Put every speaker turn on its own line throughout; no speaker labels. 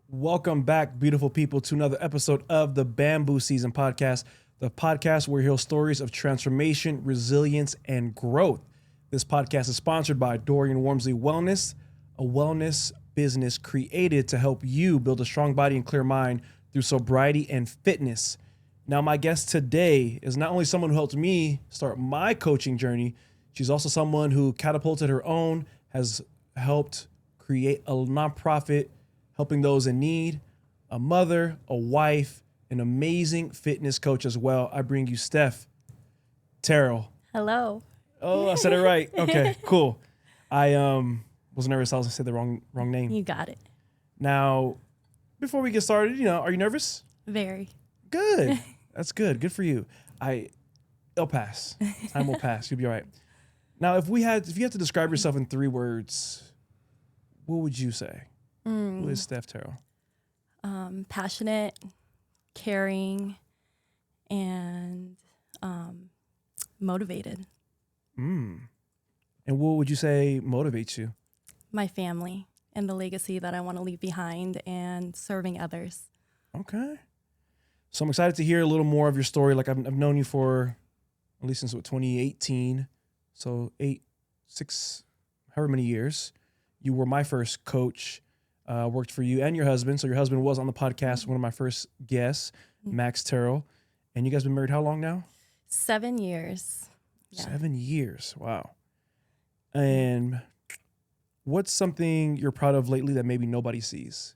Welcome back, beautiful people, to another episode of the BambooSZN Podcast, the podcast where we hear stories of transformation, resilience, and growth. This podcast is sponsored by Dorian Wormsley Wellness, a wellness business created to help you build a strong body and clear mind through sobriety and fitness. Now, my guest today is not only someone who helped me start my coaching journey, she's also someone who catapulted her own, has helped create a nonprofit helping those in need, a mother, a wife, an amazing fitness coach as well. I bring you Steph Terrell.
Hello.
Oh, I said it right. Okay, cool. I was nervous. I was gonna say the wrong name.
You got it.
Now, before we get started, are you nervous?
Very.
Good. That's good. Good for you. It'll pass. Time will pass. You'll be all right. Now, if you had to describe yourself in 3 words, what would you say? Who is Steph Terrell?
Passionate, caring, and motivated.
And what would you say motivates you?
My family and the legacy that I want to leave behind and serving others.
Okay. So I'm excited to hear a little more of your story. Like I've known you for at least since 2018. So 6, however many years. You were my first coach. Worked for you and your husband. So your husband was on the podcast, one of my first guests, Max Terrell. And you guys been married how long now?
7 years. Yeah.
7 years. Wow. And what's something you're proud of lately that maybe nobody sees?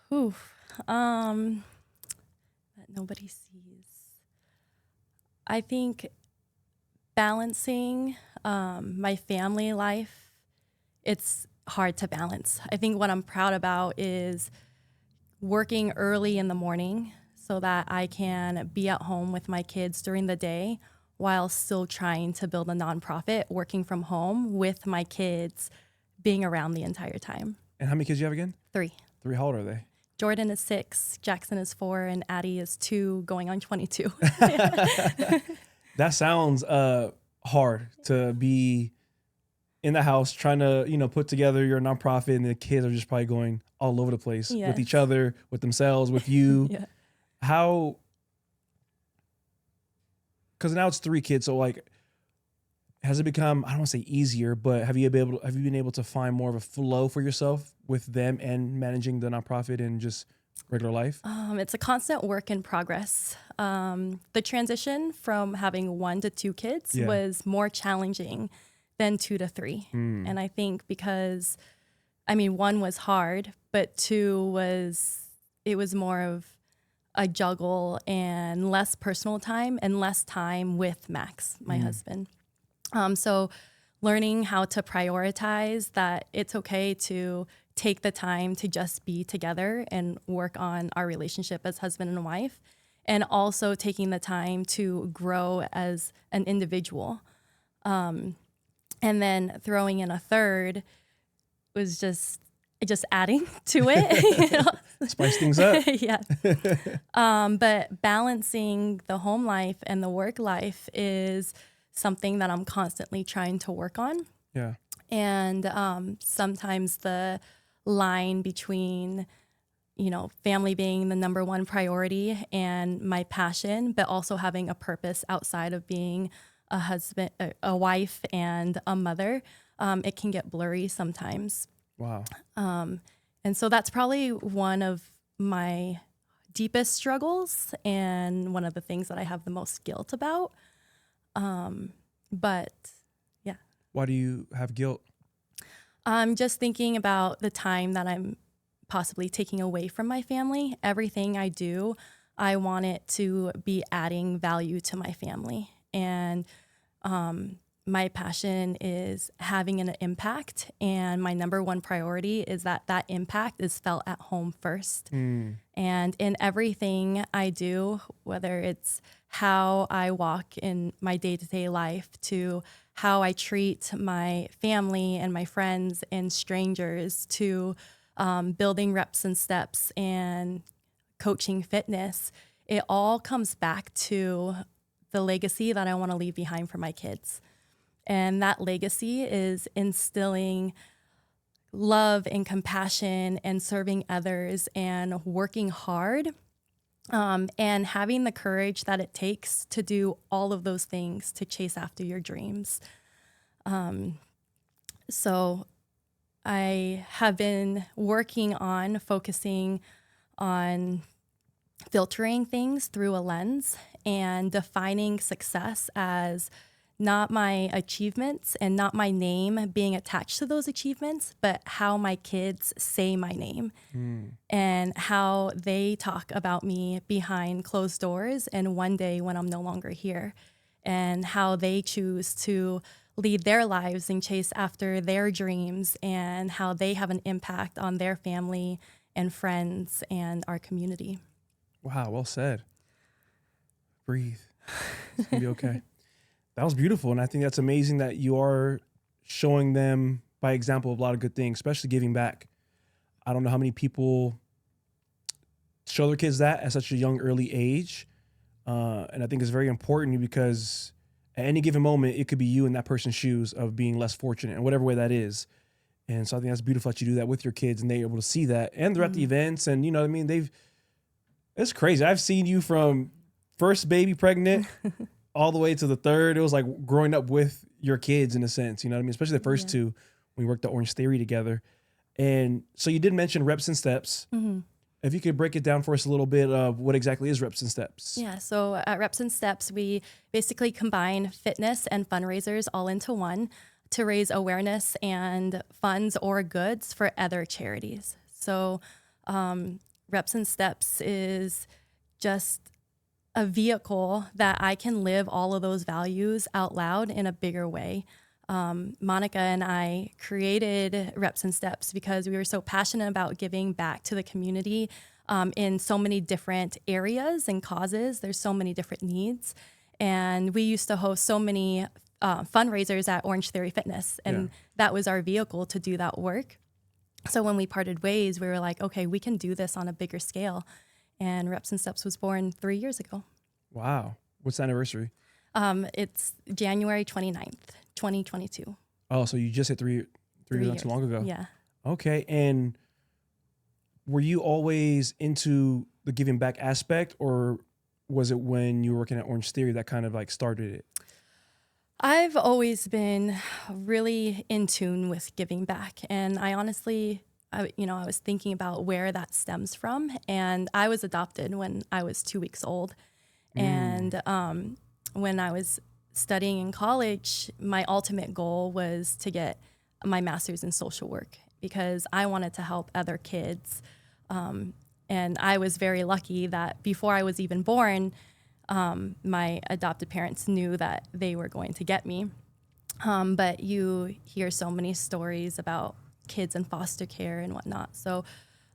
That nobody sees. I think balancing my family life, it's hard to balance. I think what I'm proud about is working early in the morning so that I can be at home with my kids during the day while still trying to build a nonprofit, working from home with my kids being around the entire time.
And how many kids do you have again?
3.
3. How old are they?
Jordan is 6, Jackson is 4, and Addie is 2, going on 22.
That sounds hard to be in the house trying to, put together your nonprofit, and the kids are just probably going all over the place with each other, with themselves, with you.
Yeah.
How, because now it's 3 kids. So has it become, I don't want to say easier, but have you been able to find more of a flow for yourself with them and managing the nonprofit and just regular life?
It's a constant work in progress. The transition from having 1 to 2 kids was more challenging than 2 to 3. And I think because, 1 was hard, but 2 was more of a juggle and less personal time and less time with Max, my husband. So learning how to prioritize that it's okay to take the time to just be together and work on our relationship as husband and wife, and also taking the time to grow as an individual. And then throwing in a 3rd was just adding to it.
Spice things up.
Yeah. But balancing the home life and the work life is something that I'm constantly trying to work on.
Yeah.
And sometimes the line between, family being the number 1 priority and my passion, but also having a purpose outside of being a husband, a wife, and a mother, it can get blurry sometimes.
Wow.
And so that's probably one of my deepest struggles and one of the things that I have the most guilt about. But yeah.
Why do you have guilt?
I'm just thinking about the time that I'm possibly taking away from my family. Everything I do, I want it to be adding value to my family. And my passion is having an impact, and my number 1 priority is that impact is felt at home first. And in everything I do, whether it's how I walk in my day-to-day life to how I treat my family and my friends and strangers to building reps and steps and coaching fitness, it all comes back to the legacy that I want to leave behind for my kids. And that legacy is instilling love and compassion and serving others and working hard, and having the courage that it takes to do all of those things to chase after your dreams. So I have been working on focusing on filtering things through a lens and defining success as not my achievements and not my name being attached to those achievements, but how my kids say my name and how they talk about me behind closed doors and one day when I'm no longer here, and how they choose to lead their lives and chase after their dreams, and how they have an impact on their family and friends and our community.
Wow, well said. Breathe. It's gonna be okay. That was beautiful. And I think that's amazing that you are showing them by example of a lot of good things, especially giving back. I don't know how many people show their kids that at such a young, early age. And I think it's very important because at any given moment, it could be you in that person's shoes of being less fortunate in whatever way that is. And so I think that's beautiful that you do that with your kids and they're able to see that. And they're at the events and, you know what I mean? It's crazy. I've seen you from first baby pregnant all the way to the third. It was like growing up with your kids in a sense, you know what I mean? Especially the first two, when we worked at Orange Theory together. And so you did mention reps and steps. Mm-hmm. If you could break it down for us a little bit of what exactly is reps and steps.
Yeah, so at Reps and Steps, we basically combine fitness and fundraisers all into one to raise awareness and funds or goods for other charities. So Reps and Steps is just a vehicle that I can live all of those values out loud in a bigger way. Monica and I created Reps and Steps because we were so passionate about giving back to the community in so many different areas and causes. There's so many different needs. And we used to host so many fundraisers at Orange Theory Fitness, and that was our vehicle to do that work. So when we parted ways, we were like, okay, we can do this on a bigger scale. And Reps and Steps was born 3 years ago.
Wow. What's the anniversary?
It's January 29th, 2022.
Oh, so you just hit three years not too long ago.
Yeah.
Okay. And were you always into the giving back aspect, or was it when you were working at Orange Theory that kind of like started it?
I've always been really in tune with giving back. And I honestly, I was thinking about where that stems from. And I was adopted when I was 2 weeks old. And when I was studying in college, my ultimate goal was to get my master's in social work because I wanted to help other kids. And I was very lucky that before I was even born, my adopted parents knew that they were going to get me. But you hear so many stories about kids in foster care and whatnot. So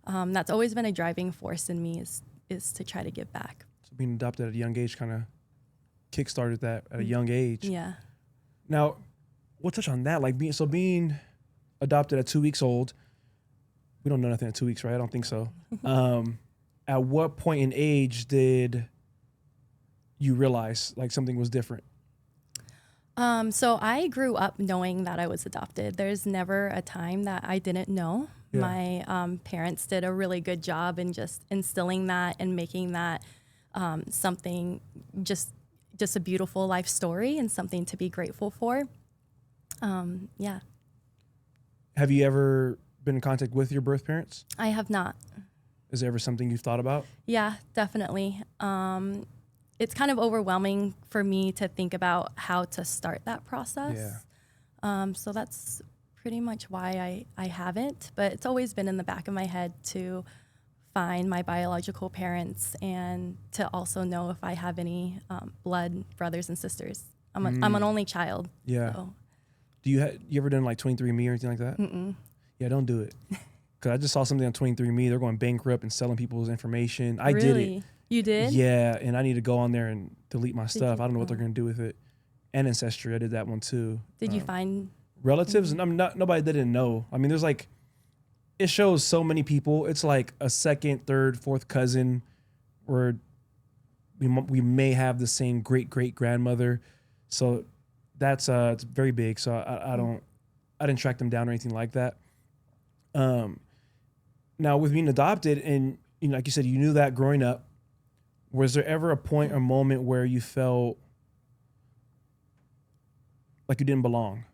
that's always been a driving force in me is to try to give back.
So being adopted at a young age kind of kickstarted that at a young age.
Yeah.
Now, we'll touch on that. Like being adopted at 2 weeks old, we don't know nothing at 2 weeks, right? I don't think so. At what point in age did you realize like something was different?
So I grew up knowing that I was adopted. There's never a time that I didn't know. Yeah. My parents did a really good job in just instilling that and making that something just a beautiful life story and something to be grateful for. Yeah.
Have you ever been in contact with your birth parents?
I have not.
Is there ever something you've thought about?
Yeah, definitely. It's kind of overwhelming for me to think about how to start that process. Yeah. So that's pretty much why I haven't, but it's always been in the back of my head to find my biological parents and to also know if I have any blood brothers and sisters. I'm an only child.
Yeah.
So.
Do you ever done like 23andMe or anything like that?
Mm-mm.
Yeah, don't do it. Because I just saw something on 23andMe. They're going bankrupt and selling people's information. I did it.
You did?
Yeah, and I need to go on there and delete my stuff. I don't know what they're going to do with it. And Ancestry, I did that one too.
Did you find
relatives? Mm-hmm. Nobody didn't know. I mean, there's like, it shows so many people. It's like a second, third, fourth cousin, where we may have the same great grandmother. So it's very big. So I didn't track them down or anything like that. Now with being adopted and, you know, like you said, you knew that growing up, was there ever a point or moment where you felt like you didn't belong?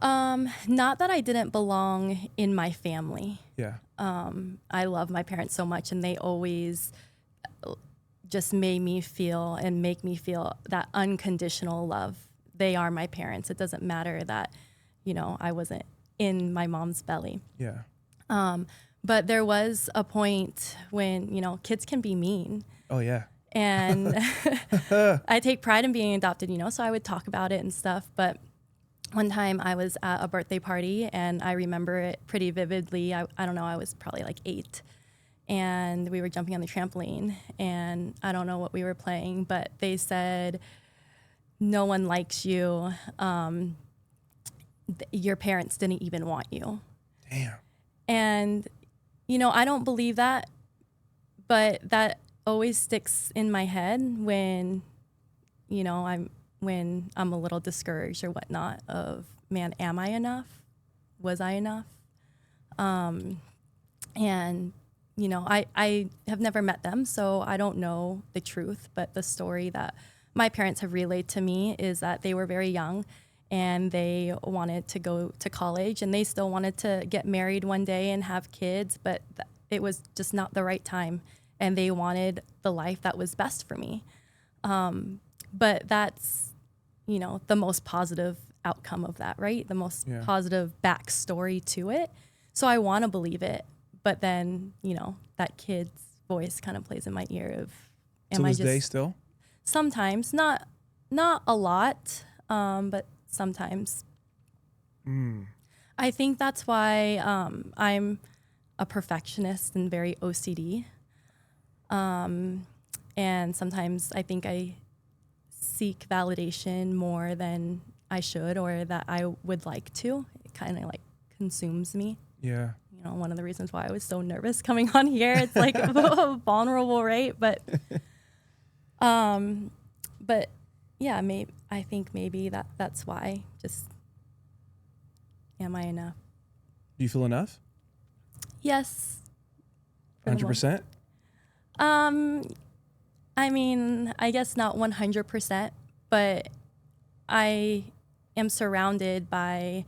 Not that I didn't belong in my family.
Yeah.
I love my parents so much, and they always just made me feel and make me feel that unconditional love. They are my parents. It doesn't matter that, you know, I wasn't in my mom's belly.
Yeah.
But there was a point when, you know, kids can be mean.
Oh yeah.
And I take pride in being adopted, you know, so I would talk about it and stuff. But one time I was at a birthday party, and I remember it pretty vividly. I don't know, I was probably like 8. And we were jumping on the trampoline, and I don't know what we were playing, but they said, no one likes you. Your parents didn't even want you.
Damn.
And, you know, I don't believe that, but that always sticks in my head when, you know, when I'm a little discouraged or whatnot of, man, am I enough? Was I enough? And, you know, I have never met them, so I don't know the truth, but the story that my parents have relayed to me is that they were very young and they wanted to go to college, and they still wanted to get married one day and have kids, but it was just not the right time, and they wanted the life that was best for me. But that's, you know, the most positive outcome of that, right? The most positive backstory to it. So I want to believe it, but then, you know, that kid's voice kind of plays in my ear of,
am I just... To this day still?
Sometimes, not a lot, but sometimes. I think that's why I'm a perfectionist and very OCD. And sometimes I think I seek validation more than I should or that I would like to. It kind of like consumes me.
Yeah.
You know, one of the reasons why I was so nervous coming on here. It's like vulnerable, right? But yeah, I think maybe that's why. Just, am I enough?
Do you feel enough?
Yes.
100%?
I mean, I guess not 100%, but I am surrounded by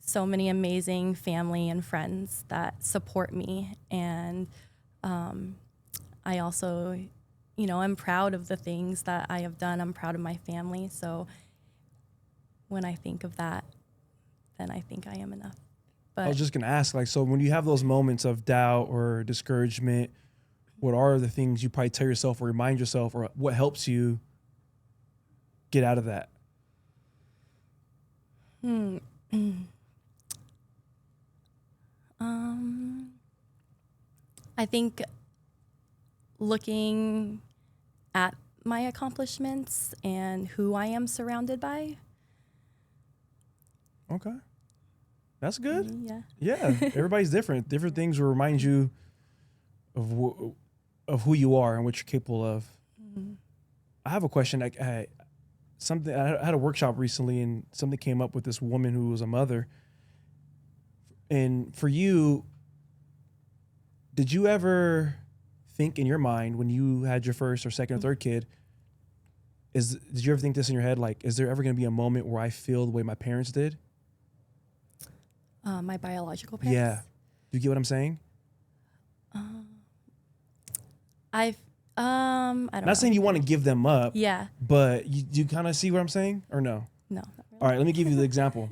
so many amazing family and friends that support me. And I also, you know, I'm proud of the things that I have done. I'm proud of my family. So when I think of that, then I think I am enough. But
I was just going to ask, like, so when you have those moments of doubt or discouragement, what are the things you probably tell yourself or remind yourself, or what helps you get out of that?
I think looking at my accomplishments and who I am surrounded by.
Okay. That's good.
Yeah.
Yeah. Everybody's different. Different things will remind you of who you are and what you're capable of. Mm-hmm. I have a question. I had a workshop recently, and something came up with this woman who was a mother. And for you, did you ever think in your mind when you had your first or second or third kid, did you ever think this in your head? Like, is there ever going to be a moment where I feel the way my parents did?
My biological parents?
Yeah. Do you get what I'm saying?
I don't know.
Not saying you want to give them up.
Yeah.
But you kind of see what I'm saying, or no?
No.
All right, let me give you the example.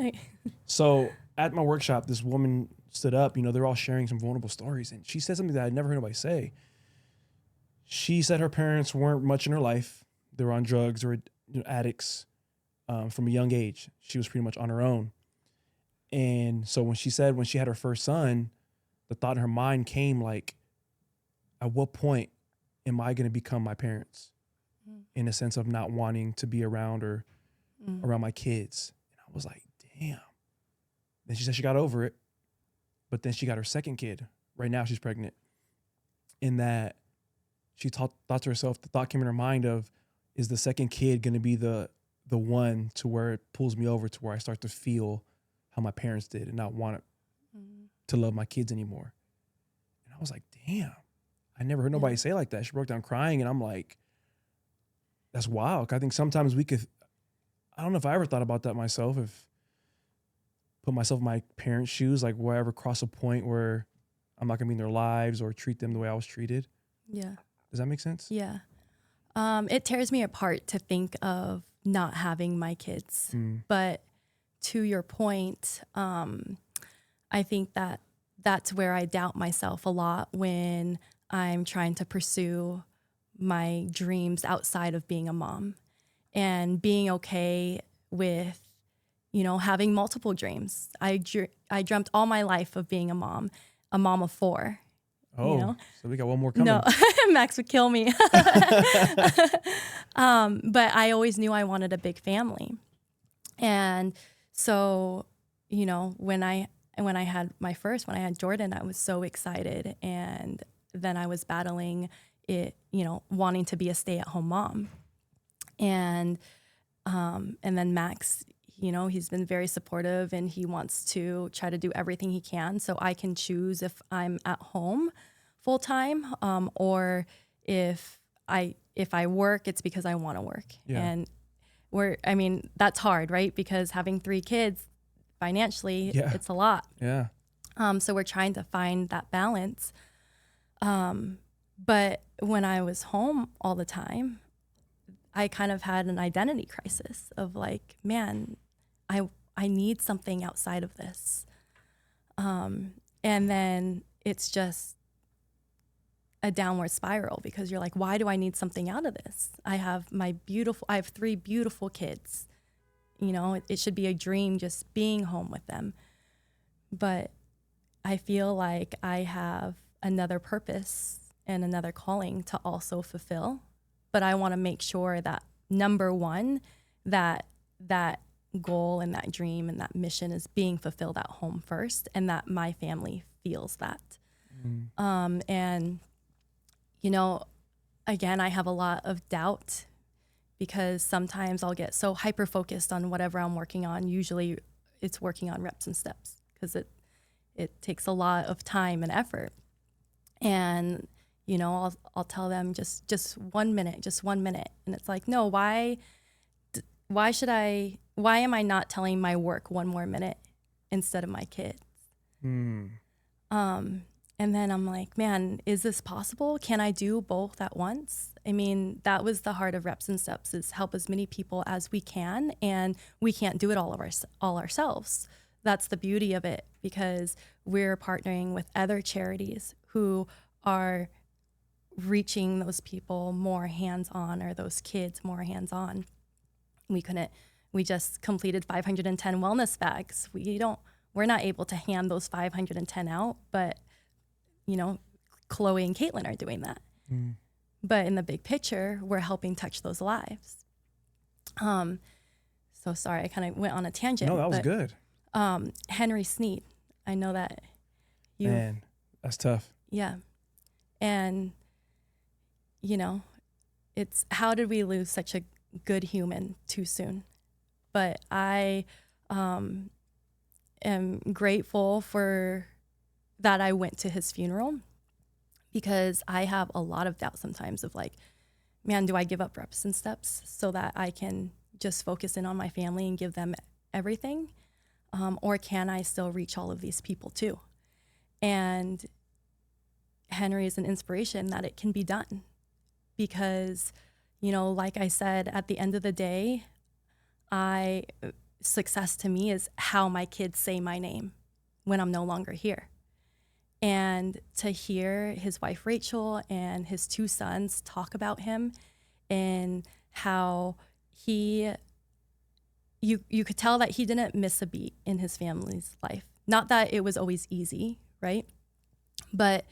So at my workshop, this woman stood up, you know, they're all sharing some vulnerable stories, and she said something that I'd never heard nobody say. She said her parents weren't much in her life. They were on drugs or addicts from a young age. She was pretty much on her own. And so when she had her first son, the thought in her mind came like, at what point am I going to become my parents? In a sense of not wanting to be around or around my kids. And I was like, damn. Then she said she got over it, but then she got her second kid. Right now she's pregnant. In that she thought to herself, the thought came in her mind of, is the second kid going to be the the one to where it pulls me over to where I start to feel how my parents did and not want to love my kids anymore. And I was like, damn, I never heard nobody say like that. She broke down crying, and I'm like, that's wild. I think sometimes I don't know if I ever thought about that myself, if put myself in my parents' shoes, like will I ever cross a point where I'm not gonna be in their lives or treat them the way I was treated?
Yeah.
Does that make sense?
Yeah. It tears me apart to think of not having my kids. But to your point, I think that that's where I doubt myself a lot when I'm trying to pursue my dreams outside of being a mom, and being okay with, having multiple dreams. I dreamt all my life of being a mom of 4.
Oh, so we got one more coming.
No, Max would kill me. But I always knew I wanted a big family. And so, when I had Jordan, I was so excited. And then I was battling it, wanting to be a stay-at-home mom. And then Max, he's been very supportive, and he wants to try to do everything he can so I can choose if I'm at home full time, or if I work, it's because I want to work. Yeah. And that's hard, right? Because having 3 kids financially, it's a lot.
Yeah.
So we're trying to find that balance. But when I was home all the time, I kind of had an identity crisis of like, man, I need something outside of this. And then it's just a downward spiral, because you're like, why do I need something out of this? I have 3 beautiful kids. It should be a dream just being home with them. But I feel like I have another purpose and another calling to also fulfill. But I want to make sure that, number one, that goal and that dream and that mission is being fulfilled at home first, and that my family feels that. And, again, I have a lot of doubt, because sometimes I'll get so hyper-focused on whatever I'm working on. Usually it's working on reps and steps, because it takes a lot of time and effort. And I'll tell them just 1 minute, just 1 minute. And it's like, no, why am I not telling my work 1 more minute instead of my kids? And then I'm like, man, is this possible? Can I do both at once? That was the heart of reps and steps, is help as many people as we can. And we can't do it all ourselves. That's the beauty of it, because we're partnering with other charities who are reaching those people more hands-on, or those kids more hands-on. We just completed 510 wellness bags. We're not able to hand those 510 out, but Chloe and Caitlin are doing that. But in the big picture, we're helping touch those lives. So sorry, I kind of went on a tangent.
No, that was good.
Henry Sneed, I know that you.
Man, that's tough.
Yeah. And, it's, how did we lose such a good human too soon? But I am grateful for that I went to his funeral, because I have a lot of doubt sometimes of like, man, do I give up reps and steps so that I can just focus in on my family and give them everything? Or can I still reach all of these people too? And Henry is an inspiration that it can be done, because, like I said, at the end of the day, success to me is how my kids say my name when I'm no longer here. And to hear his wife, Rachel, and his 2 sons talk about him, and how you could tell that he didn't miss a beat in his family's life. Not that it was always easy, right? But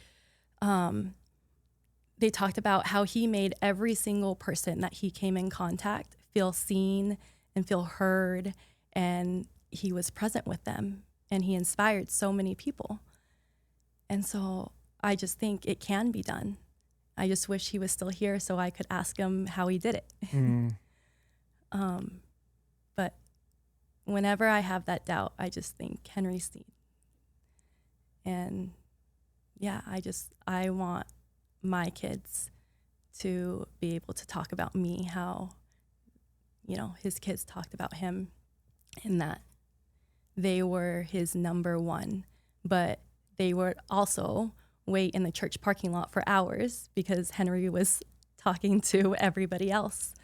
they talked about how he made every single person that he came in contact feel seen and feel heard, and he was present with them, and he inspired so many people. And so I just think it can be done. I just wish he was still here so I could ask him how he did it. whenever I have that doubt, I just think Henry Sneed. And yeah, I want my kids to be able to talk about me, how, his kids talked about him, and that they were his number one, but they would also wait in the church parking lot for hours because Henry was talking to everybody else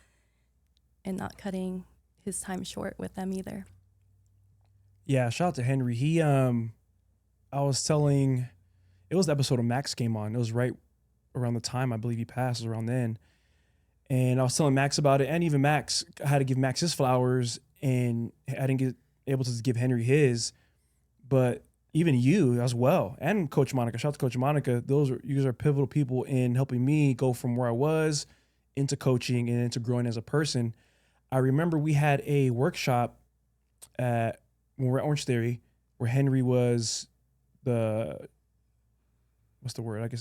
and not cutting his time short with them either.
Yeah, shout out to Henry. He, I was telling, it was the episode of Max came on. It was right around the time I believe he passed, it was around then. And I was telling Max about it, and even Max, I had to give Max his flowers, and I didn't get able to give Henry his, but even you as well, and Coach Monica, shout out to Coach Monica, you guys are pivotal people in helping me go from where I was into coaching and into growing as a person. I remember we had a workshop when we were at Orange Theory where Henry was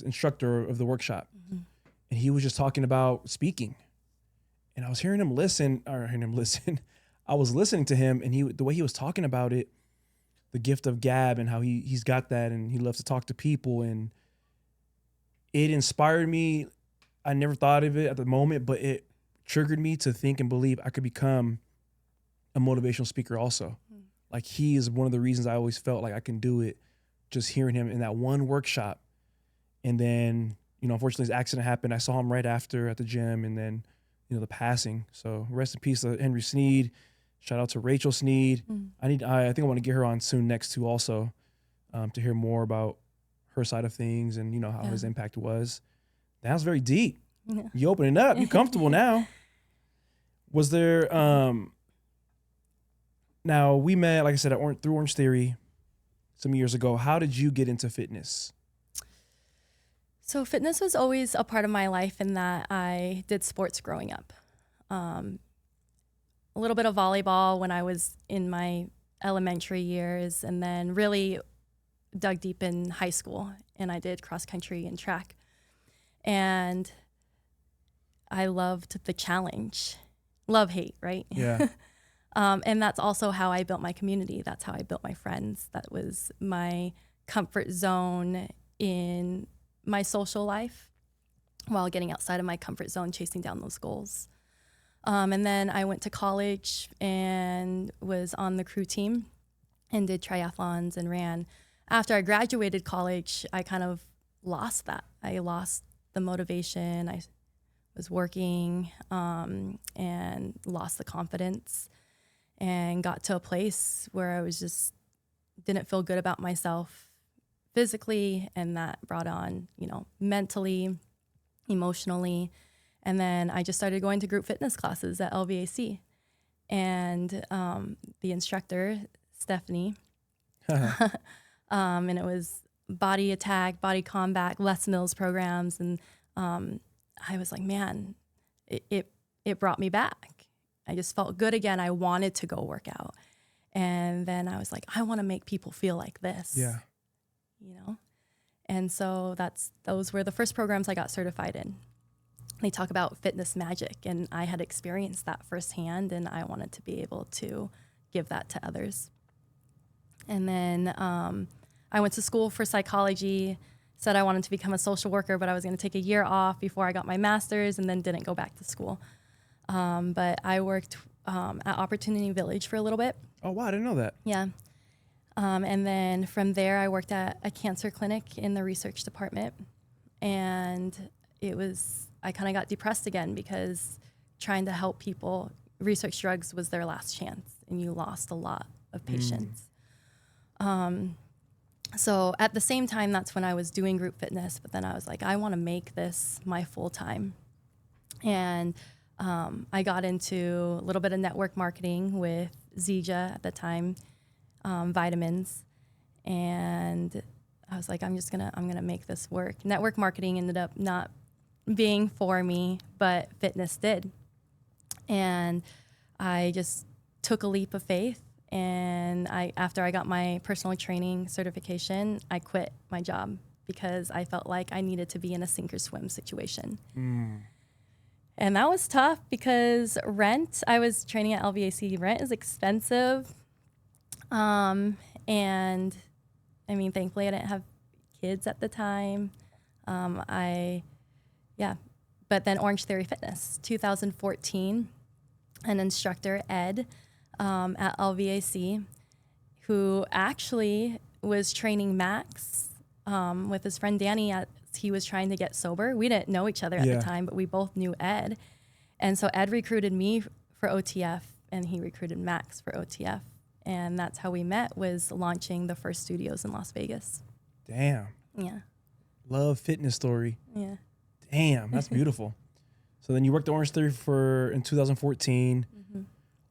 instructor of the workshop. Mm-hmm. And he was just talking about speaking. And I was I was listening to him, and the way he was talking about it, the gift of gab and how he's got that, and he loves to talk to people, and it inspired me. I never thought of it at the moment, but it triggered me to think and believe I could become a motivational speaker also. Mm. Like, he is one of the reasons I always felt like I can do it, just hearing him in that one workshop. And then, unfortunately his accident happened. I saw him right after at the gym, and then, the passing. So rest in peace to Henry Sneed. Shout out to Rachel Sneed. Mm. I think I want to get her on soon next too also, to hear more about her side of things and, how his impact was. That was very deep. Yeah. You opening up. You comfortable now. Was there, now we met, like I said, through Orange Theory some years ago. How did you get into fitness?
So fitness was always a part of my life in that I did sports growing up. A little bit of volleyball when I was in my elementary years, and then really dug deep in high school, and I did cross country and track. And I loved the challenge. Love, hate, right?
Yeah.
And that's also how I built my community. That's how I built my friends. That was my comfort zone in my social life while getting outside of my comfort zone, chasing down those goals. And then I went to college and was on the crew team and did triathlons and ran. After I graduated college, I kind of lost that. I lost the motivation. I was working and lost the confidence, and got to a place where I was just didn't feel good about myself physically, and that brought on, mentally, emotionally. And then I just started going to group fitness classes at LVAC. And the instructor, Stephanie, and it was body attack, body combat, Les Mills programs. And I was like, man, it brought me back. I just felt good again. I wanted to go work out. And then I was like, I want to make people feel like this.
Yeah.
And so those were the first programs I got certified in. They talk about fitness magic, and I had experienced that firsthand, and I wanted to be able to give that to others. And then I went to school for psychology, said I wanted to become a social worker, but I was going to take a year off before I got my master's, and then didn't go back to school. But I worked at Opportunity Village for a little bit.
Oh, wow, I didn't know that.
Yeah. And then from there, I worked at a cancer clinic in the research department. And I kind of got depressed again because trying to help people, research drugs was their last chance, and you lost a lot of patients. So at the same time, that's when I was doing group fitness, but then I was like, I want to make this my full time. And I got into a little bit of network marketing with Zija at the time, vitamins. And I was like, I'm gonna make this work. Network marketing ended up not being for me, but fitness did. And I just took a leap of faith. And after I got my personal training certification, I quit my job because I felt like I needed to be in a sink or swim situation. And that was tough because rent, I was training at LVAC, rent is expensive. And I mean, thankfully I didn't have kids at the time. But then Orange Theory Fitness, 2014, an instructor, Ed, at LVAC, who actually was training Max with his friend Danny he was trying to get sober. We didn't know each other at the time, but we both knew Ed. And so Ed recruited me for OTF, and he recruited Max for OTF. And that's how we met, was launching the first studios in Las Vegas.
Damn.
Yeah.
Love fitness story.
Yeah.
Damn, that's beautiful. So then you worked at Orange Theory in 2014,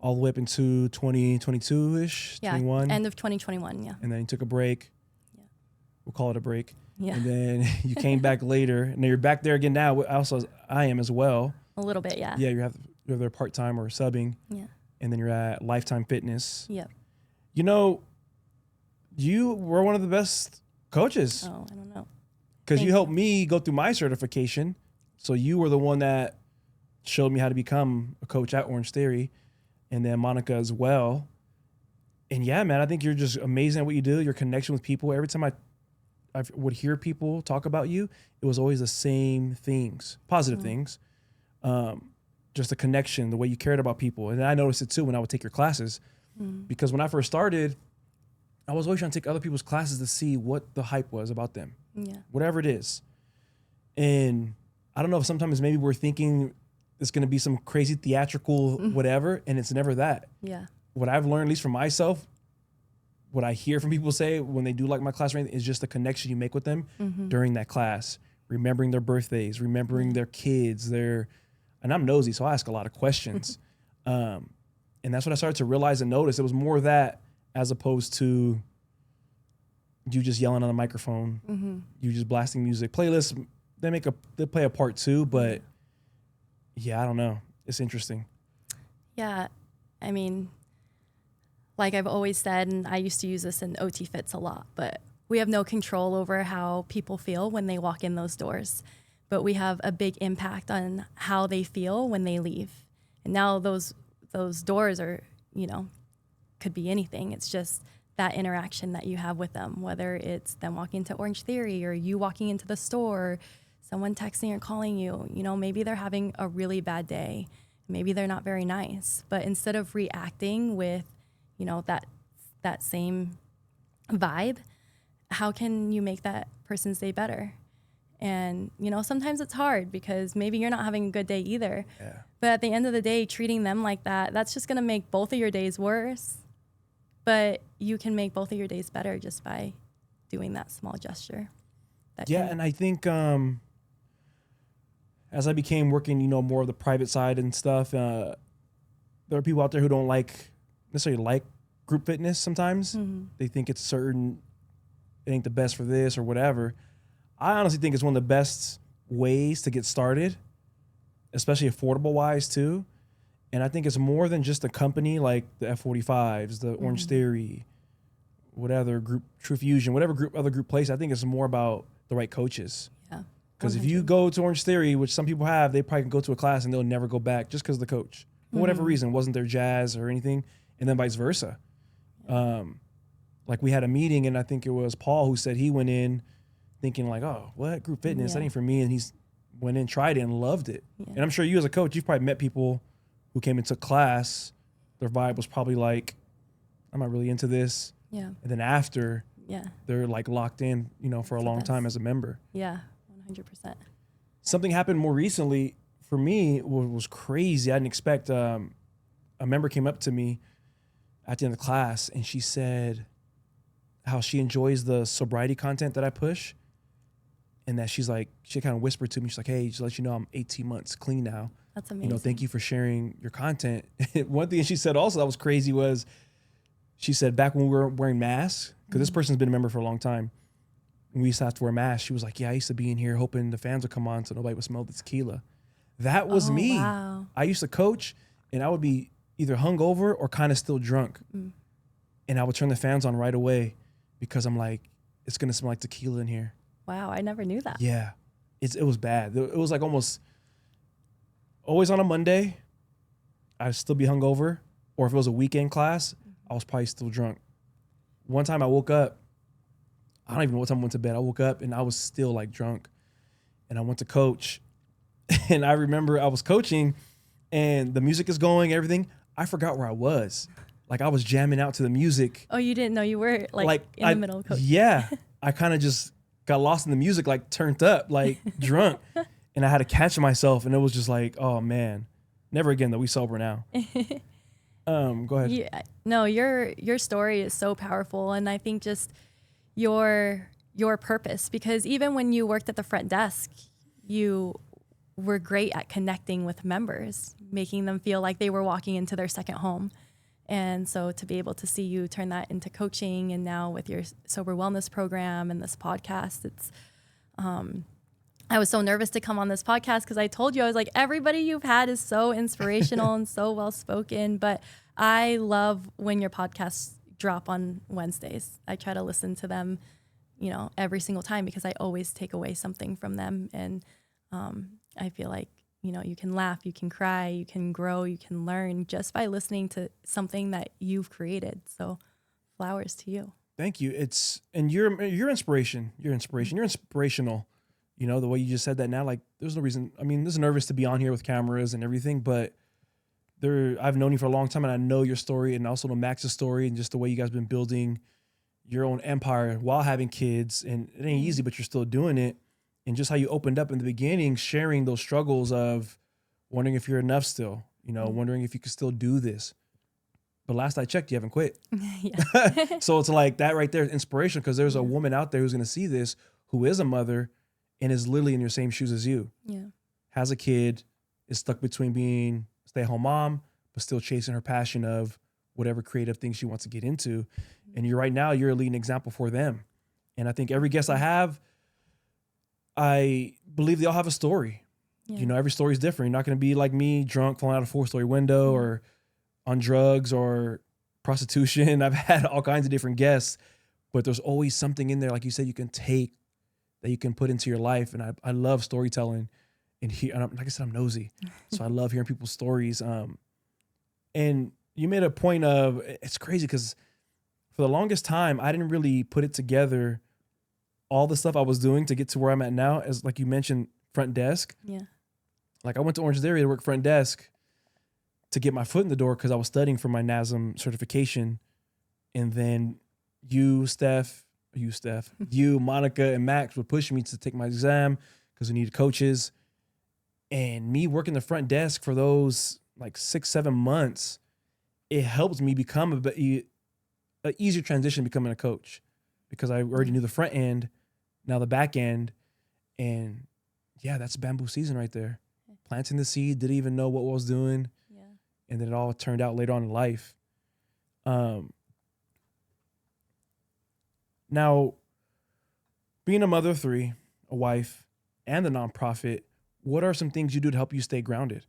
all the way up into 2022-ish, 21.
End of 2021, yeah.
And then you took a break.
Yeah.
We'll call it a break.
Yeah.
And then you came back later, and then you're back there again now. I am as well.
A little bit, yeah.
Yeah, you're there part-time or subbing.
Yeah.
And then you're at Lifetime Fitness.
Yep.
You know, you were one of the best coaches.
Oh, I don't know.
Because you helped me go through my certification. So you were the one that showed me how to become a coach at Orange Theory, and then Monica as well. And yeah, man, I think you're just amazing at what you do. Your connection with people. Every time I would hear people talk about you, it was always the same things, positive things. Just the connection, the way you cared about people. And I noticed it too when I would take your classes. Because when I first started, I was always trying to take other people's classes to see what the hype was about them.
Yeah.
Whatever it is. And I don't know if sometimes maybe we're thinking it's going to be some crazy theatrical whatever, and it's never that.
Yeah.
What I've learned, at least for myself, what I hear from people say when they do like my class or anything, is just the connection you make with them during that class, remembering their birthdays, remembering their kids, and I'm nosy, so I ask a lot of questions. And that's what I started to realize and notice. It was more that as opposed to you just yelling on the microphone, you just blasting music. Playlists, they play a part too, but yeah, I don't know. It's interesting.
Yeah. I mean, like I've always said, and I used to use this in OT Fits a lot, but we have no control over how people feel when they walk in those doors, but we have a big impact on how they feel when they leave. And now those doors are, could be anything. It's just that interaction that you have with them, whether it's them walking into Orange Theory or you walking into the store, someone texting or calling you. Maybe they're having a really bad day. Maybe they're not very nice. But instead of reacting with, that same vibe, how can you make that person's day better? And, sometimes it's hard because maybe you're not having a good day either.
Yeah.
But at the end of the day, treating them like that's just going to make both of your days worse. But you can make both of your days better just by doing that small gesture.
And I think as I became working, more of the private side and stuff, there are people out there who don't necessarily like group fitness sometimes. They think it ain't the best for this or whatever. I honestly think it's one of the best ways to get started, especially affordable wise too. And I think it's more than just a company like the F45s, the Orange Theory, whatever group, True Fusion, whatever other group place. I think it's more about the right coaches.
Yeah.
Because if you go to Orange Theory, which some people have, they probably can go to a class and they'll never go back just because of the coach. For whatever reason, wasn't their jazz or anything. And then vice versa. Like we had a meeting and I think it was Paul who said he went in thinking like, oh, what? Group fitness? That ain't for me. And he's went in, tried it and loved it. Yeah. And I'm sure you as a coach, you've probably met people who came and took class. Their vibe was probably like, I'm not really into this.
Yeah.
And then after, they're like locked in, for a long time as a member.
Yeah, 100%.
Something happened more recently for me was crazy. I didn't expect. A member came up to me at the end of the class and she said how she enjoys the sobriety content that I push. And that she kind of whispered to me, she's like, hey, just to let you know, I'm 18 months clean now.
That's amazing.
Thank you for sharing your content. One thing she said also that was crazy was, she said back when we were wearing masks, because this person's been a member for a long time, and we used to have to wear masks. She was like, yeah, I used to be in here hoping the fans would come on so nobody would smell the tequila. That was me.
Wow.
I used to coach and I would be either hungover or kind of still drunk. And I would turn the fans on right away because I'm like, it's going to smell like tequila in here.
Wow, I never knew that.
Yeah, it was bad. It was like almost always on a Monday, I'd still be hungover, or if it was a weekend class, I was probably still drunk one time I woke up, I don't even know what time I went to bed. I woke up and I was still like drunk, and I went to coach, and I remember I was coaching and the music is going, everything. I forgot where I was. Like I was jamming out to the music.
Oh, you didn't know you were like in the middle of coaching.
Yeah. I kind of just got lost in the music, like turned up, like drunk. And I had to catch myself, and it was just like, oh man, never again though. We sober now. Go ahead.
Yeah, no, your story is so powerful, and I think just your purpose, because even when you worked at the front desk, you were great at connecting with members, making them feel like they were walking into their second home. And so to be able to see you turn that into coaching, and now with your sober wellness program and this podcast, it's I was so nervous to come on this podcast because I told you, I was like, everybody you've had is so inspirational and so well spoken. But I love when your podcasts drop on Wednesdays. I try to listen to them, every single time, because I always take away something from them. And I feel like, you can laugh, you can cry, you can grow, you can learn just by listening to something that you've created. So flowers to you. Thank you.
And you're inspiration. You're inspirational. The way you just said that now, like there's no reason. I mean, there's nervous to be on here with cameras and everything, but I've known you for a long time, and I know your story, and also know Max's story, and just the way you guys been building your own empire while having kids. And it ain't easy, but you're still doing it. And just how you opened up in the beginning, sharing those struggles of wondering if you're enough still, wondering if you could still do this. But last I checked, you haven't quit.
Yeah.
So it's like that right there is inspiration, because there's a woman out there who's going to see this, who is a mother and is literally in your same shoes as you.
Yeah.
Has a kid, is stuck between being a stay-at-home mom, but still chasing her passion of whatever creative thing she wants to get into. And you're a leading example for them. And I think every guest I have, I believe they all have a story.
Yeah.
Every story is different. You're not going to be like me, drunk, falling out a 4-story window, or on drugs or prostitution. I've had all kinds of different guests, but there's always something in there, like you said, you can take, that you can put into your life. And I love storytelling. And like I said, I'm nosy. So I love hearing people's stories. And you made a point of, it's crazy because for the longest time, I didn't really put it together, all the stuff I was doing to get to where I'm at now, as like you mentioned, front desk.
Yeah.
Like I went to Orange Area to work front desk to get my foot in the door because I was studying for my NASM certification. And then you, Monica, and Max would push me to take my exam because we needed coaches. And me working the front desk for those like 6-7 months, it helped me become an easier transition becoming a coach, because I already knew the front end, now the back end. And yeah, that's BambooSZN right there. Planting the seed, didn't even know what I was doing.
Yeah.
And then it all turned out later on in life. Now, being a mother of 3, a wife, and a nonprofit, what are some things you do to help you stay grounded?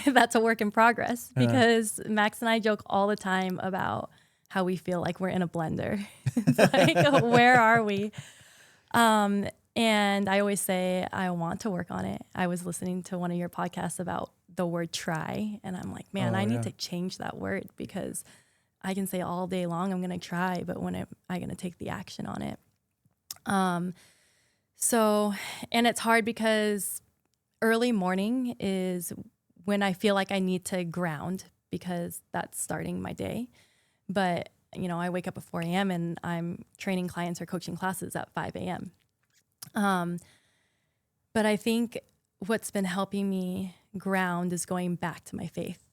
That's a work in progress, because Max and I joke all the time about how we feel like we're in a blender. It's like, where are we? And I always say, I want to work on it. I was listening to one of your podcasts about the word try, and I'm like, man, I need to change that word, because I can say all day long, I'm going to try, but when am I going to take the action on it? So, and it's hard because early morning is when I feel like I need to ground, because that's starting my day. But, I wake up at 4 a.m. and I'm training clients or coaching classes at 5 a.m. But I think what's been helping me ground is going back to my faith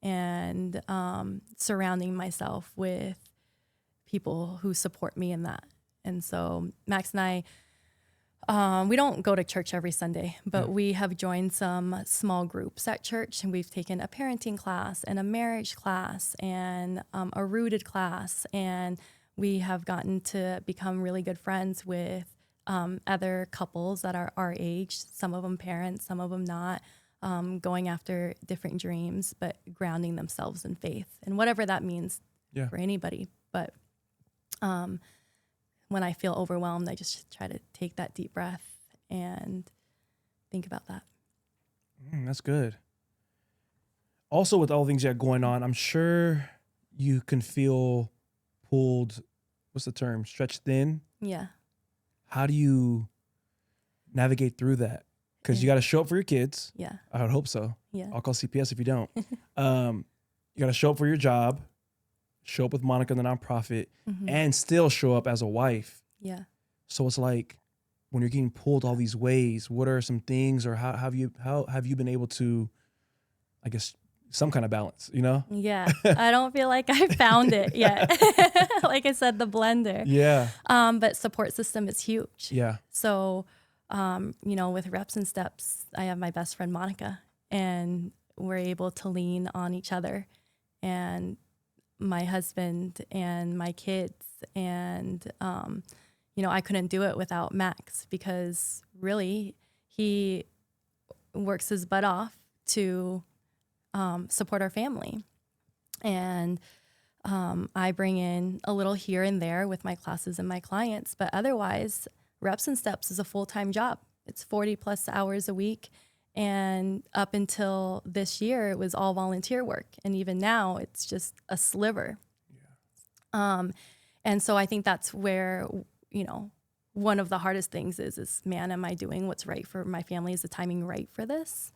and surrounding myself with people who support me in that. And so Max and I, we don't go to church every Sunday, but we have joined some small groups at church, and we've taken a parenting class and a marriage class and a rooted class. And we have gotten to become really good friends with other couples that are our age, some of them parents, some of them not, going after different dreams, but grounding themselves in faith, and whatever that means for anybody. But when I feel overwhelmed, I just try to take that deep breath and think about that.
That's good. also with all the things you got going on, I'm sure you can feel pulled, what's the term, stretched thin.
Yeah.
How do you navigate through that? Because you got to show up for your kids.
Yeah.
I would hope so.
Yeah.
I'll call CPS if you don't. You got to show up for your job, show up with Monica in the nonprofit, and still show up as a wife.
Yeah.
So it's like when you're getting pulled all these ways, what are some things, or how have you been able to, I guess, some kind of balance, you know?
Yeah. I don't feel like I found it yet. Like I said, the blender.
Yeah.
But support system is huge.
Yeah.
So, with Reps and Steps, I have my best friend, Monica, and we're able to lean on each other and my husband and my kids. And, I couldn't do it without Max because really he works his butt off to support our family. And I bring in a little here and there with my classes and my clients, but otherwise Reps and Steps is a full-time job. It's 40 plus hours a week. And up until this year, it was all volunteer work. And even now it's just a sliver. Yeah. And so I think that's where, one of the hardest things is, man, am I doing what's right for my family? Is the timing right for this?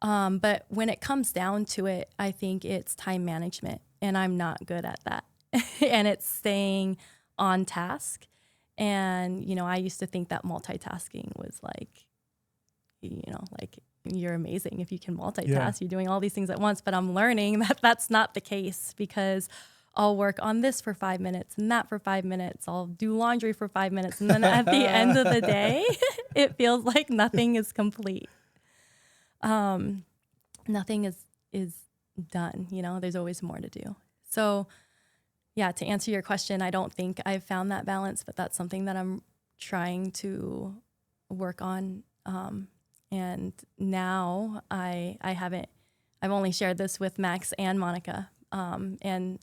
But when it comes down to it, I think it's time management, and I'm not good at that. And it's staying on task. And, I used to think that multitasking was like you're amazing if you can multitask, You're doing all these things at once. But I'm learning that that's not the case because I'll work on this for 5 minutes and that for 5 minutes. I'll do laundry for 5 minutes. And then at the end of the day, it feels like nothing is complete. Nothing is done, there's always more to do. So yeah, to answer your question, I don't think I've found that balance, but that's something that I'm trying to work on. And now I've only shared this with Max and Monica, and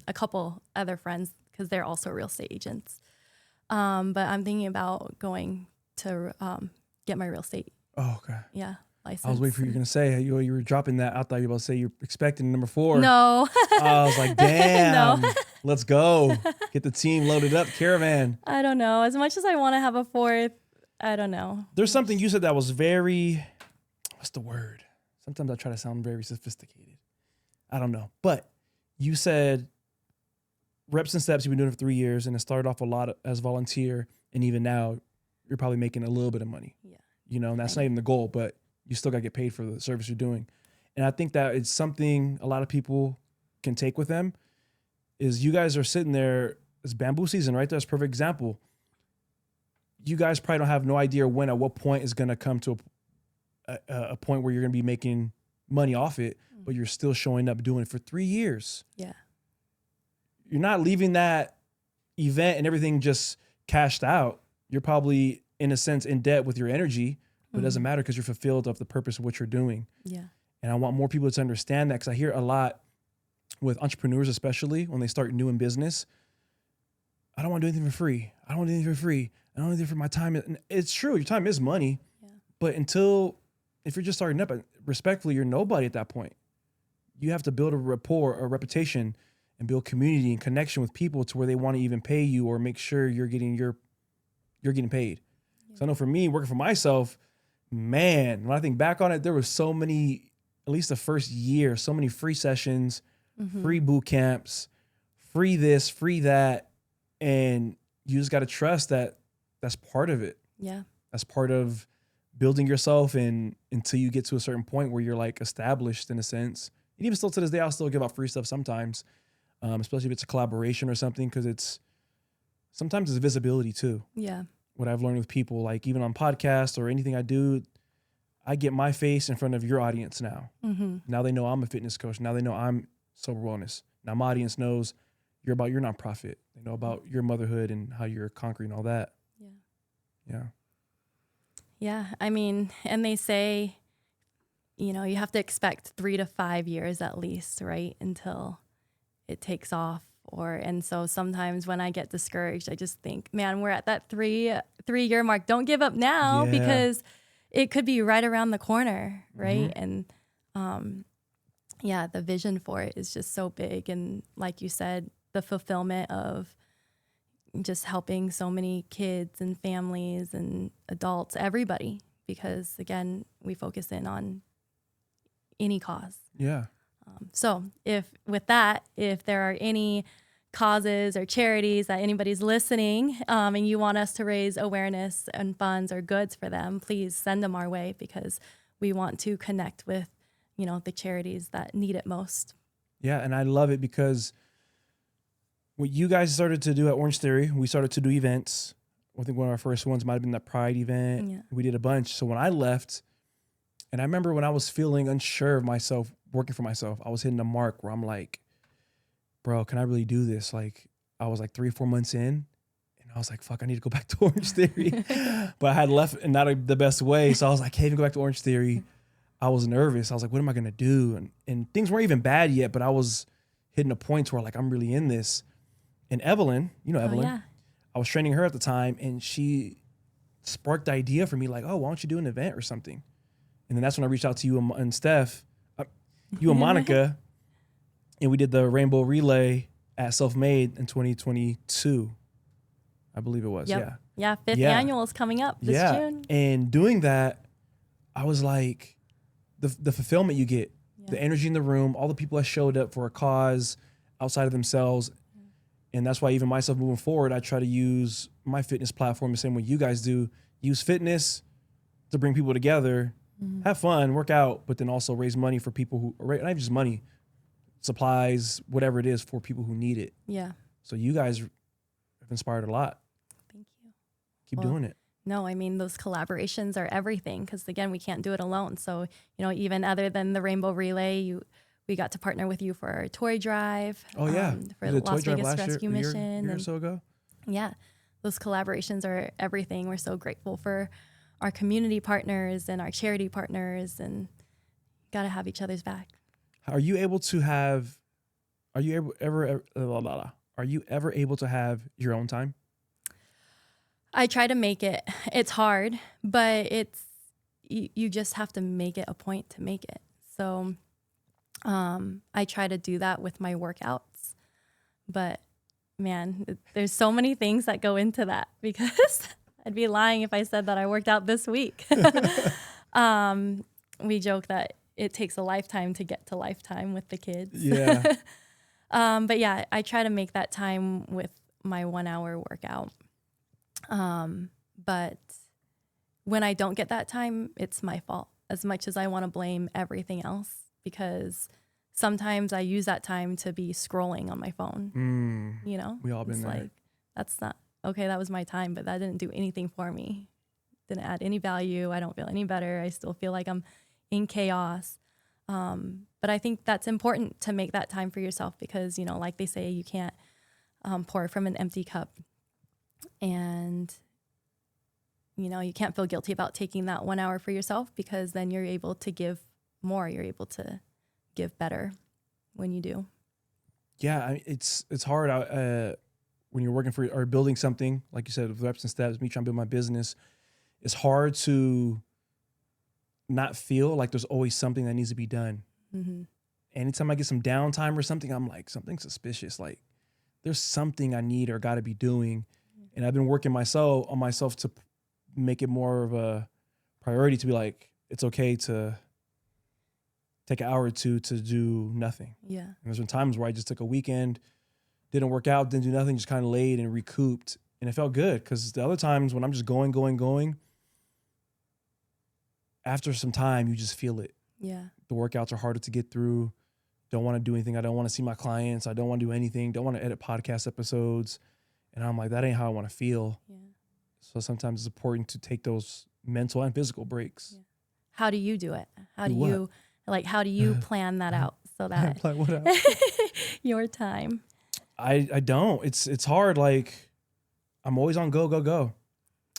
a couple other friends because they're also real estate agents. But I'm thinking about going to get my real estate.
Oh, okay.
Yeah. License.
I was waiting for you going to say you were dropping that. I thought you were about to say you're expecting number 4.
No.
I was like, damn,
No.
Let's go. Get the team loaded up, caravan.
I don't know. As much as I want to have a 4th, I don't know.
There's something you said that was very, what's the word? Sometimes I try to sound very sophisticated. I don't know. But you said Reps and Steps, you've been doing it for 3 years, and it started off a lot as volunteer, and even now you're probably making a little bit of money. Yeah. And that's not even the goal, but you still got to get paid for the service you're doing. And I think that it's something a lot of people can take with them is you guys are sitting there, it's bamboo season, right? That's a perfect example. You guys probably don't have no idea when, at what point is going to come to a point where you're going to be making money off it, but you're still showing up doing it for 3 years. Yeah. You're not leaving that event and everything just cashed out. You're probably, in a sense, in debt with your energy, but it doesn't matter because you're fulfilled of the purpose of what you're doing. Yeah. And I want more people to understand that because I hear a lot with entrepreneurs, especially when they start new in business. I don't want to do anything for free. I don't want to do anything for free. I don't want to do anything for my time. And it's true. Your time is money. Yeah. But if you're just starting up, respectfully, you're nobody at that point. You have to build a rapport, a reputation, and build community and connection with people to where they want to even pay you or make sure you're getting paid. Yeah. So I know for me, working for myself, man, when I think back on it, there was so many, at least the first year, so many free sessions, free boot camps, free this, free that. And you just got to trust that that's part of it. Yeah. That's part of building yourself and until you get to a certain point where you're like established in a sense. And even still to this day, I'll still give out free stuff sometimes, especially if it's a collaboration or something, because sometimes it's visibility too. Yeah. What I've learned with people, like even on podcasts or anything I do, I get my face in front of your audience now. Now they know I'm a fitness coach. Now they know I'm sober wellness. Now my audience knows you're about your nonprofit. They know about your motherhood and how you're conquering all that. Yeah. Yeah. Yeah. I mean, and they say, you have to expect 3 to 5 years at least, right? Until it takes off. And so sometimes when I get discouraged, I just think, man, we're at that 3-year mark. Don't give up now because it could be right around the corner. Right. And,
yeah, the vision for it is just so big. And like you said, the fulfillment of just helping so many kids and families and adults, everybody, because again, we focus in on any cause.
Yeah.
So if there are any causes or charities that anybody's listening and you want us to raise awareness and funds or goods for them, please send them our way, because we want to connect with, the charities that need it most.
Yeah. And I love it because what you guys started to do at Orange Theory, we started to do events. I think one of our first ones might have been that Pride event.
Yeah.
We did a bunch. So when I left, and I remember when I was feeling unsure of myself, working for myself, I was hitting a mark where I'm like, bro, can I really do this? Like, I was like 3 or 4 months in, and I was like, fuck, I need to go back to Orange Theory. But I had left in not the best way. So I was like, can't even go back to Orange Theory. I was nervous. I was like, what am I going to do? And things weren't even bad yet, but I was hitting a point where like, I'm really in this. And Evelyn, Evelyn,
Yeah.
I was training her at the time, and she sparked the idea for me, like, oh, why don't you do an event or something? And then that's when I reached out to you and Steph, you and Monica, and we did the Rainbow Relay at Self-Made in 2022, I believe it was.
Yep. Yeah. 5th
Yeah.
annual is coming up this June.
And doing that, I was like, the fulfillment you get, the energy in the room, all the people that showed up for a cause outside of themselves. And that's why even myself moving forward, I try to use my fitness platform the same way you guys do. Use fitness to bring people together, have fun, work out, but then also raise money for people who, not even just money, supplies, whatever it is, for people who need it.
Yeah.
So you guys have inspired a lot.
Thank you.
Keep doing it.
No, I mean, those collaborations are everything, because again, we can't do it alone. So, even other than the Rainbow Relay, we got to partner with you for our toy drive.
Oh yeah.
For the Las Vegas Rescue Mission.
Year or so ago.
Yeah. Those collaborations are everything. We're so grateful for our community partners and our charity partners, and got to have each other's back.
Are you ever able to have your own time?
I try to make it. It's hard, but you just have to make it a point to make it. So I try to do that with my workouts, but man, there's so many things that go into that, because I'd be lying if I said that I worked out this week. We joke that it takes a lifetime to get to lifetime with the kids.
Yeah.
But yeah, I try to make that time with my 1 hour workout. But when I don't get that time, it's my fault, as much as I want to blame everything else, because sometimes I use that time to be scrolling on my phone.
We all been there.
Like, that's not okay. That was my time, but that didn't do anything for me. Didn't add any value. I don't feel any better. I still feel like I'm in chaos. But I think that's important to make that time for yourself, because, like they say, you can't pour from an empty cup. And, you can't feel guilty about taking that 1 hour for yourself, because then you're able to give more. You're able to give better when you do.
Yeah, it's hard when you're working for or building something, like you said, with reps and steps, me trying to build my business. It's hard to not feel like there's always something that needs to be done.
Mm-hmm.
Anytime I get some downtime or something, I'm like, something's suspicious. Like, there's something I need or got to be doing. And I've been working on myself to make it more of a priority, to be like, it's okay to take an hour or two to do nothing.
Yeah.
And there's been times where I just took a weekend, didn't work out, didn't do nothing, just kind of laid and recouped. And it felt good, because the other times when I'm just going, after some time, you just feel it.
Yeah.
The workouts are harder to get through. Don't want to do anything. I don't want to see my clients. I don't want to do anything. Don't want to edit podcast episodes. And I'm like, that ain't how I want to feel.
Yeah.
So sometimes it's important to take those mental and physical breaks.
Yeah. How do you do it? How do
what?
how do you plan that out so that
Plan what out?
your time?
I don't. It's hard. Like, I'm always on go.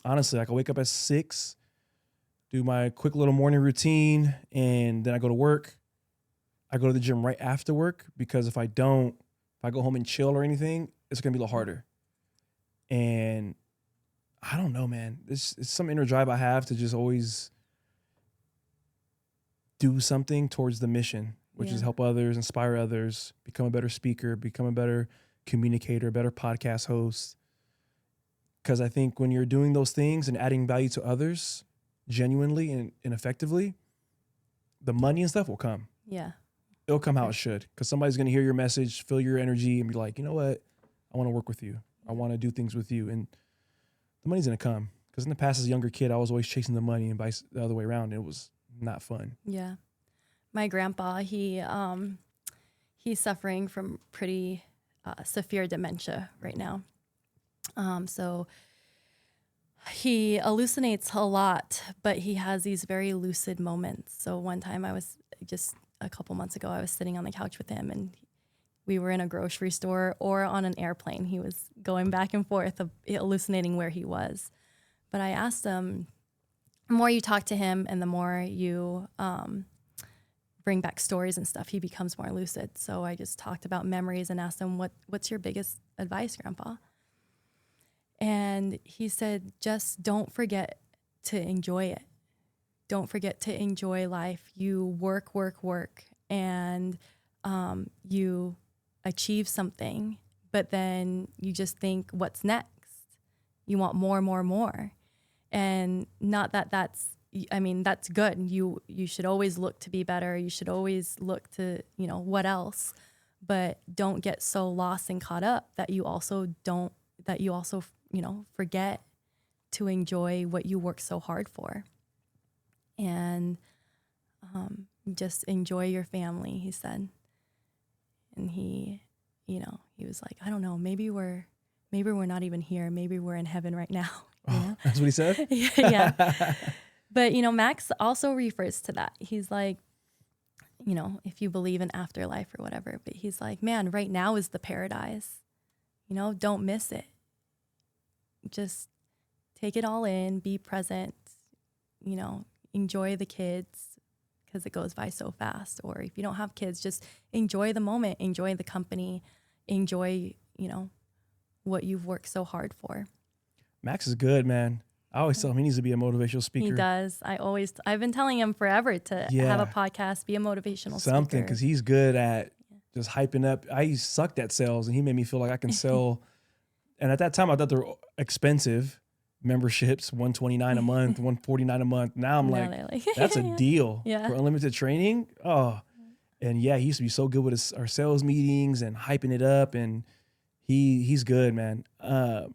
Honestly, I can wake up at 6, do my quick little morning routine, and then I go to work. I go to the gym right after work, because if I go home and chill or anything, it's going to be a little harder. And I don't know, man. It's some inner drive I have to just always do something towards the mission. which is help others, inspire others, become a better speaker, become a better communicator, a better podcast host. Because I think when you're doing those things and adding value to others genuinely and effectively, the money and stuff will come.
Yeah.
It'll come how it should. Because somebody's going to hear your message, feel your energy, and be like, you know what? I want to work with you. I want to do things with you. And the money's going to come. Because in the past, as a younger kid, I was always chasing the money and vice the other way around. It was not fun.
Yeah. My grandpa, he's suffering from pretty severe dementia right now. So he hallucinates a lot, but he has these very lucid moments. So one time a couple months ago, I was sitting on the couch with him, and we were in a grocery store or on an airplane. He was going back and forth, hallucinating where he was. But I asked him, the more you talk to him and the more you bring back stories and stuff, he becomes more lucid. So I just talked about memories and asked him, what's your biggest advice, Grandpa? And he said, just don't forget to enjoy it. Don't forget to enjoy life. You work, and you achieve something, but then you just think, what's next? You want more. And not that that's good. You should always look to be better. You should always look to, what else, but don't get so lost and caught up that you also forget to enjoy what you work so hard for. And just enjoy your family, he said. And he was like, I don't know, maybe we're not even here. Maybe we're in heaven right now.
Oh, that's what he said?
Yeah. But, Max also refers to that. He's like, if you believe in afterlife or whatever, but he's like, man, right now is the paradise. Don't miss it. Just take it all in, be present, enjoy the kids because it goes by so fast. Or if you don't have kids, just enjoy the moment, enjoy the company, enjoy, what you've worked so hard for.
Max is good, man. I always tell him he needs to be a motivational speaker.
He does. I've been telling him forever to have a podcast, be a motivational
something,
speaker.
Because he's good at just hyping up. I sucked at sales, and he made me feel like I can sell. And at that time, I thought they were expensive memberships, $129 a month, $149 a month. Now I'm like, that's a deal for unlimited training. Oh, and he used to be so good with our sales meetings and hyping it up, and he's good, man. I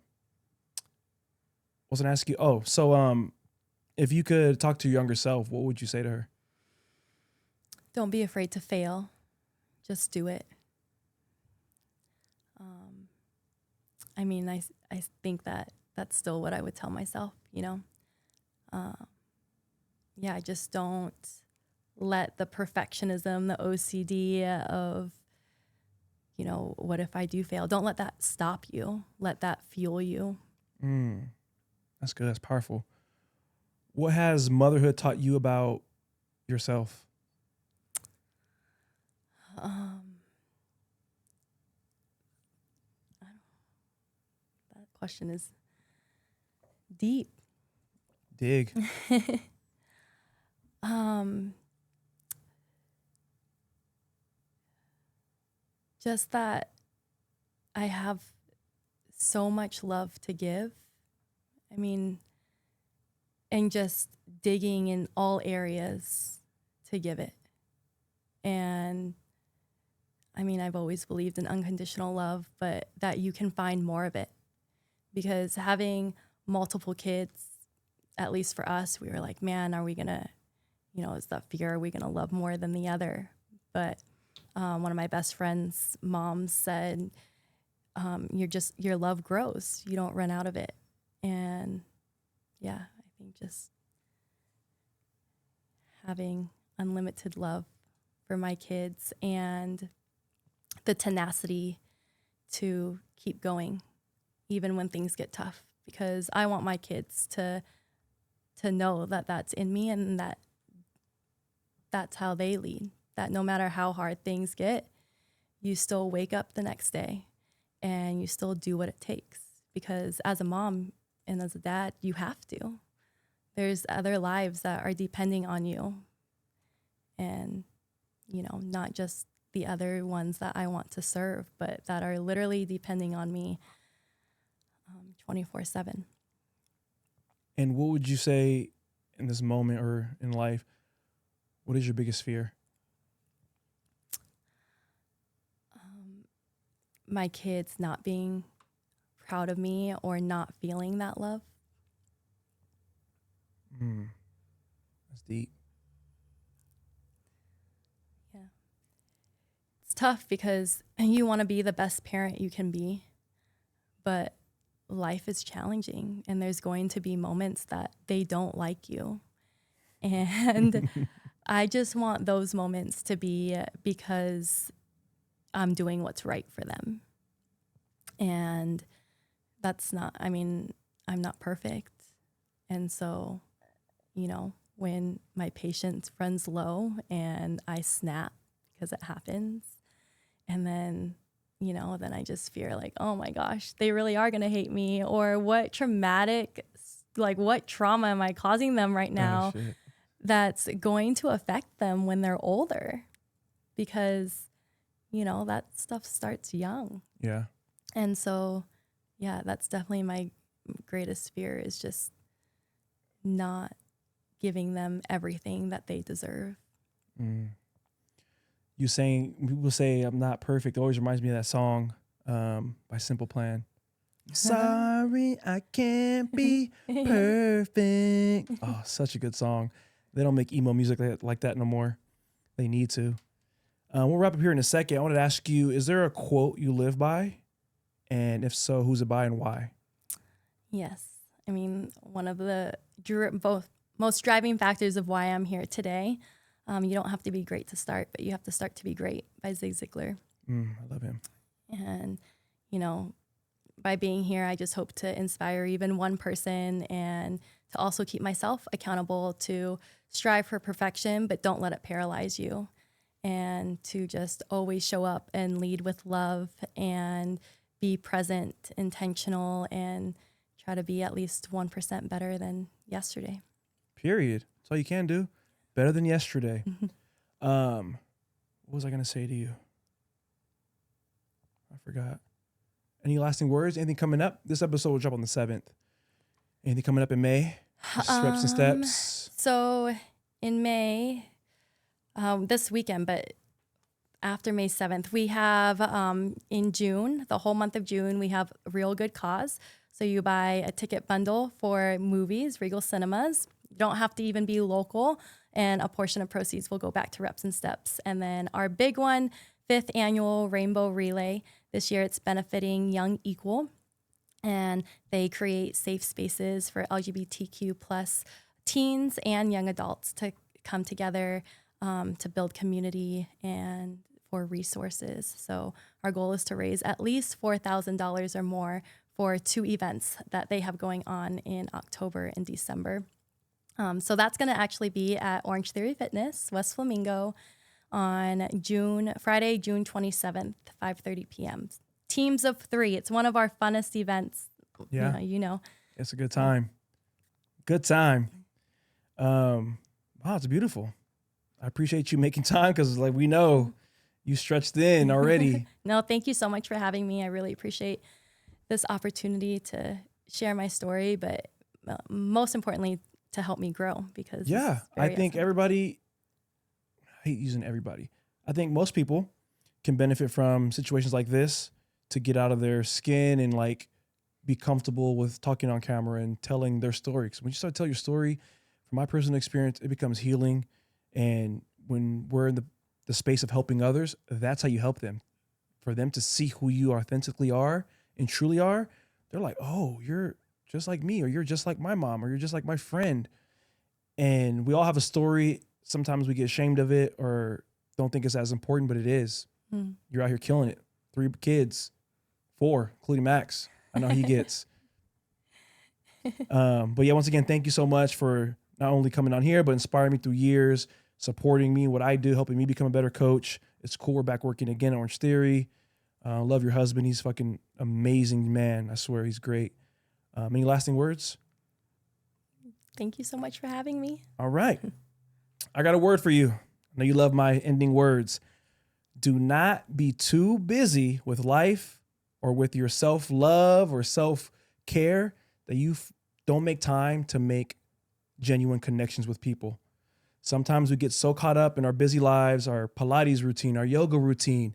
was gonna ask you. Oh, so if you could talk to your younger self, what would you say to her?
Don't be afraid to fail. Just do it. I think that's still what I would tell myself, just don't let the perfectionism, the OCD of, what if I do fail? Don't let that stop you. Let that fuel you.
That's good. That's powerful. What has motherhood taught you about yourself?
That question is deep.
Dig.
Just that I have so much love to give. And just digging in all areas to give it. And I've always believed in unconditional love, but that you can find more of it. Because having multiple kids, at least for us, we were like, man, are we gonna, is that fear? Are we gonna love more than the other? But one of my best friend's moms said, your love grows. You don't run out of it. And I think just having unlimited love for my kids and the tenacity to keep going, even when things get tough, because I want my kids to know that that's in me and that that's how they lead, that no matter how hard things get, you still wake up the next day and you still do what it takes. Because as a mom and as a dad, you have to. There's other lives that are depending on you. And not just the other ones that I want to serve, but that are literally depending on me 24/7.
And what would you say in this moment or in life, what is your biggest fear?
My kids not being proud of me or not feeling that love.
That's deep.
Yeah. It's tough because you want to be the best parent you can be, but life is challenging and there's going to be moments that they don't like you. And I just want those moments to be because I'm doing what's right for them. And that's not, I'm not perfect. And so, when my patience runs low and I snap because it happens, and then, then I just fear like, oh my gosh, they really are going to hate me, or what what trauma am I causing them right now that's going to affect them when they're older? Because, that stuff starts young.
Yeah.
And so, yeah, that's definitely my greatest fear, is just not giving them everything that they deserve.
You saying, people say I'm not perfect, always reminds me of that song by Simple Plan. Sorry, I can't be perfect. Oh, such a good song. They don't make emo music like that no more. They need to. We'll wrap up here in a second. I wanted to ask you, is there a quote you live by? And if so, who's it by and why?
Yes. One of the most driving factors of why I'm here today, you don't have to be great to start, but you have to start to be great, by Zig Ziglar.
I love him.
And, by being here, I just hope to inspire even one person, and to also keep myself accountable to strive for perfection, but don't let it paralyze you. And to just always show up and lead with love and be present, intentional, and try to be at least 1% better than yesterday.
Period. That's all you can do. Better than yesterday. What was I going to say to you? I forgot. Any lasting words? Anything coming up? This episode will drop on the 7th. Anything coming up in May? Just reps and steps?
So in May, this weekend, but after May 7th, we have in June, the whole month of June, we have Real Good Cause. So you buy a ticket bundle for movies, Regal Cinemas. You don't have to even be local, and a portion of proceeds will go back to Reps and Steps. And then our big one, 5th annual Rainbow Relay. This year it's benefiting Young Equal, and they create safe spaces for LGBTQ plus teens and young adults to come together to build community and for resources. So our goal is to raise at least $4,000 or more for 2 events that they have going on in October and December. So that's going to actually be at Orange Theory Fitness, West Flamingo, on Friday, June 27th, 5:30 p.m. Teams of 3. It's one of our funnest events.
Yeah.
You
It's a good time. Good time. Wow, it's beautiful. I appreciate you making time, because we know you stretched in already.
No, thank you so much for having me. I really appreciate this opportunity to share my story, but most importantly, to help me grow, because
I think everybody, I hate using everybody. I think most people can benefit from situations like this to get out of their skin and be comfortable with talking on camera and telling their story. Because when you start to tell your story, from my personal experience, it becomes healing. And when we're in the space of helping others, that's how you help them. For them to see who you authentically are and truly are, they're like, oh, you're just like me, or you're just like my mom, or you're just like my friend. And we all have a story. Sometimes we get ashamed of it or don't think it's as important, but it is. You're out here killing it. 3 kids, 4, including Max. I know he gets. But yeah, once again, thank you so much for not only coming on here, but inspiring me through years, supporting me, what I do, helping me become a better coach. It's cool. We're back working again at Orange Theory. Love your husband. He's fucking amazing man. I swear he's great. Any lasting words?
Thank you so much for having me.
All right. I got a word for you. I know you love my ending words. Do not be too busy with life or with your self-love or self-care that you don't make time to make genuine connections with people. Sometimes we get so caught up in our busy lives, our Pilates routine, our yoga routine,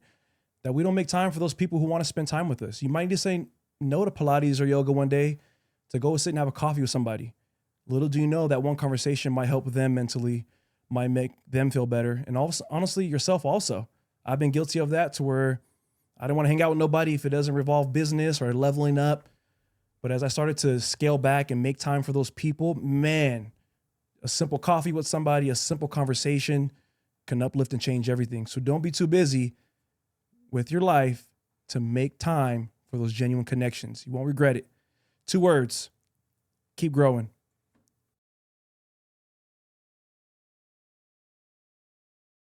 that we don't make time for those people who want to spend time with us. You might need to say no to Pilates or yoga one day to go sit and have a coffee with somebody. Little do you know that one conversation might help them mentally, might make them feel better. And also, honestly, yourself also. I've been guilty of that to where I don't want to hang out with nobody if it doesn't revolve business or leveling up. But as I started to scale back and make time for those people, man, a simple coffee with somebody, a simple conversation can uplift and change everything. So don't be too busy with your life to make time for those genuine connections. You won't regret it. 2 words, keep growing.